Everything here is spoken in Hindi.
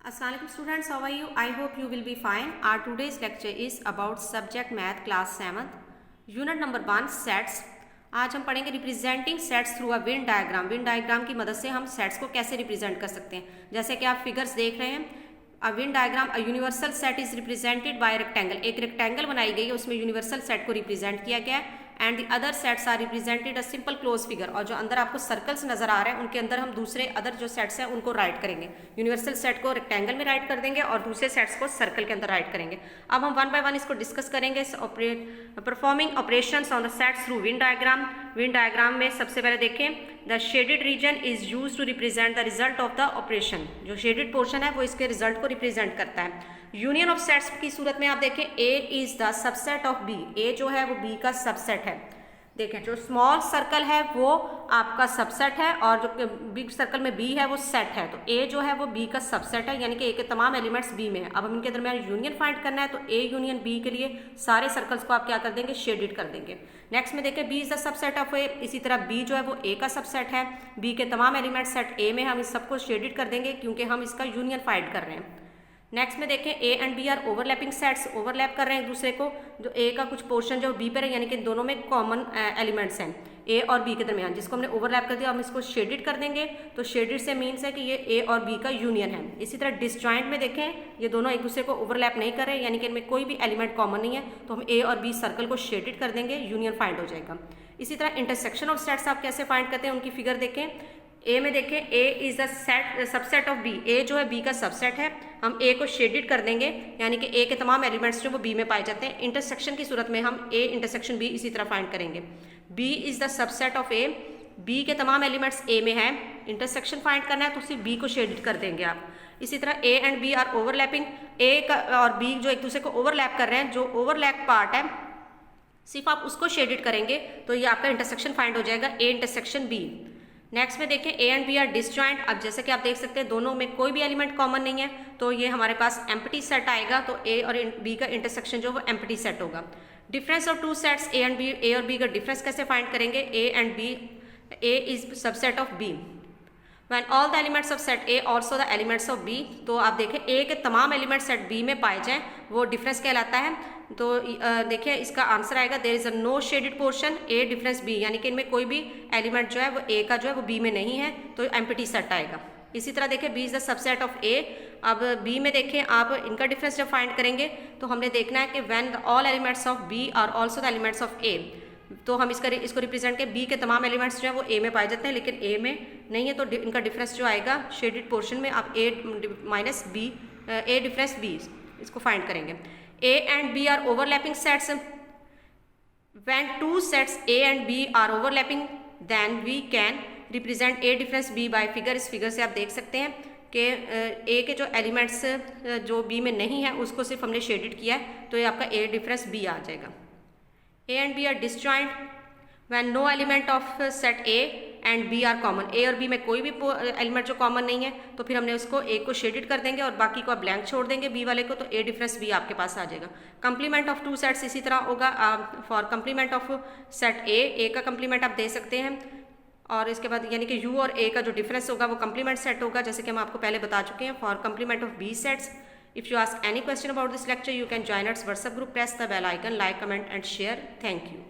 Assalamualaikum students, how are you? I hope you will be fine. Our today's lecture is about subject math class 7th unit number 1 sets. आज हम पढ़ेंगे representing sets through a win diagram. Venn diagram की मदद से हम सेट्स को कैसे रिप्रेजेंट कर सकते हैं। जैसे कि आप फिगर्स देख रहे हैं, a win diagram a universal set is represented by rectangle. एक रेक्टेंगल बनाई गई है, उसमें यूनिवर्सल सेट को रिप्रेजेंट किया गया है and the other sets are represented a simple close figure. और जो अंदर आपको सर्कल्स नजर आ रहे हैं उनके अंदर हम दूसरे अदर जो सेट्स हैं उनको राइट करेंगे। यूनिवर्सल सेट को रेक्टेंगल में राइट कर देंगे और दूसरे सेट्स को सर्कल के अंदर राइट करेंगे। अब हम वन बाय वन इसको डिस्कस करेंगे। Performing operations on the sets through Venn diagram. Venn diagram में सबसे पहले देखें, the shaded region is use to represent the result of the operation. जो शेडेड पोर्शन है वो इसके रिजल्ट को रिप्रेजेंट करता है। यूनियन ऑफ सेट्स की सूरत में आप देखें, A is the subset of B. A जो है वो बी का सबसेट है। देखें, जो स्मॉल सर्कल है वो आपका सबसेट है और जो बिग सर्कल में बी है वो सेट है। तो ए जो है वो बी का सबसेट है, यानी कि ए के तमाम एलिमेंट्स बी में है। अब हम इनके दरमियान यूनियन फाइंड करना है, तो ए यूनियन बी के लिए सारे सर्कल्स को आप क्या कर देंगे, शेडेड कर देंगे। नेक्स्ट में देखें, B is the subset of A. इसी तरह बी जो है वो ए का सबसेट है। बी के तमाम एलिमेंट्स सेट ए में, हम इस सबको शेडेड कर देंगे क्योंकि हम इसका यूनियन फाइंड कर रहे हैं। नेक्स्ट में देखें, A and B are overlapping sets. Overlap कर रहे हैं एक दूसरे को। जो ए का कुछ पोर्शन जो बी पर है, यानी कि दोनों में कॉमन एलिमेंट्स हैं ए और बी के दरमियान, जिसको हमने ओवरलैप कर दिया, हम इसको शेडेड कर देंगे। तो शेडेड से मीन्स है कि ये ए और बी का यूनियन है। इसी तरह डिसजॉइंट में देखें, ये दोनों एक दूसरे को ओवरलैप नहीं कर रहे, यानी कि इनमें कोई भी एलिमेंट कॉमन नहीं है, तो हम ए और बी सर्कल को शेडेड कर देंगे, यूनियन फाइंड हो जाएगा। इसी तरह इंटरसेक्शन ऑफ सेट्स आप कैसे फाइंड करते हैं, उनकी फिगर देखें। ए में देखें, A is the subset of B. A जो है बी का सबसेट है। हम ए को शेडेड कर देंगे, यानी कि ए के तमाम एलिमेंट्स जो वो बी में पाए जाते हैं। इंटरसेक्शन की सूरत में हम ए इंटरसेक्शन बी इसी तरह फाइंड करेंगे। B is the subset of A. B के तमाम एलिमेंट्स ए में है। इंटरसेक्शन फाइंड करना है तो सिर्फ बी को शेडेड कर देंगे आप। इसी तरह A and B are overlapping. A का और बी जो एक दूसरे को ओवरलैप कर रहे हैं, जो ओवरलैप पार्ट है सिर्फ आप उसको शेडेड करेंगे, तो ये आपका इंटरसेक्शन फाइंड हो जाएगा, ए इंटरसेक्शन बी। नेक्स्ट में देखें, A and B are disjoint. अब जैसे कि आप देख सकते हैं दोनों में कोई भी एलिमेंट कॉमन नहीं है, तो ये हमारे पास एम्प्टी सेट आएगा। तो ए और बी का इंटरसेक्शन जो वो एम्प्टी सेट होगा। Difference of two sets A and B. A और बी का डिफरेंस कैसे फाइंड करेंगे, A and B. A is subset of B when all the elements of set A also the elements of B. तो आप देखें, ए के तमाम एलिमेंट सेट बी में पाए जाएं, वो डिफरेंस कहलाता है। तो देखिए इसका आंसर आएगा, there is a no shaded portion A difference B, यानी कि इनमें कोई भी एलिमेंट जो है वो ए का जो है वो बी में नहीं है, तो एम्प्टी सेट आएगा। इसी तरह देखें, B is the subset of A. अब बी में देखें आप इनका डिफरेंस जब फाइंड करेंगे तो हमने देखना है कि when all elements of B are also the elements of A. तो हम इसको रिप्रेजेंट के बी के तमाम एलिमेंट्स जो है वो ए में पाए जाते हैं, लेकिन ए में नहीं है, तो इनका डिफरेंस जो आएगा शेडेड पोर्शन में आप A minus B, A difference B, इसको फाइंड करेंगे। A and B are overlapping sets. When two sets A and B are overlapping then we can represent A difference B by figure. इस फिगर से आप देख सकते हैं कि ए के जो एलिमेंट्स जो बी में नहीं है उसको सिर्फ हमने शेडेड किया है, तो ये आपका ए डिफरेंस बी आ जाएगा। A and B are disjoint when no element of set A and B are common. A और बी में कोई भी एलिमेंट जो कॉमन नहीं है, तो फिर हमने उसको ए को शेडेड कर देंगे और बाकी को आप ब्लैंक छोड़ देंगे बी वाले को, तो ए डिफरेंस बी आपके पास आ जाएगा। कंप्लीमेंट ऑफ टू सेट्स इसी तरह होगा। फॉर कंप्लीमेंट ऑफ सेट ए का कंप्लीमेंट आप दे सकते हैं, और इसके बाद यानी कि यू और ए का जो डिफरेंस होगा वो कंप्लीमेंट सेट होगा, जैसे कि हम आपको पहले बता चुके हैं। For complement of B sets, if you ask any question about this lecture, you can join us WhatsApp group, press the bell icon, like, comment and share. Thank you.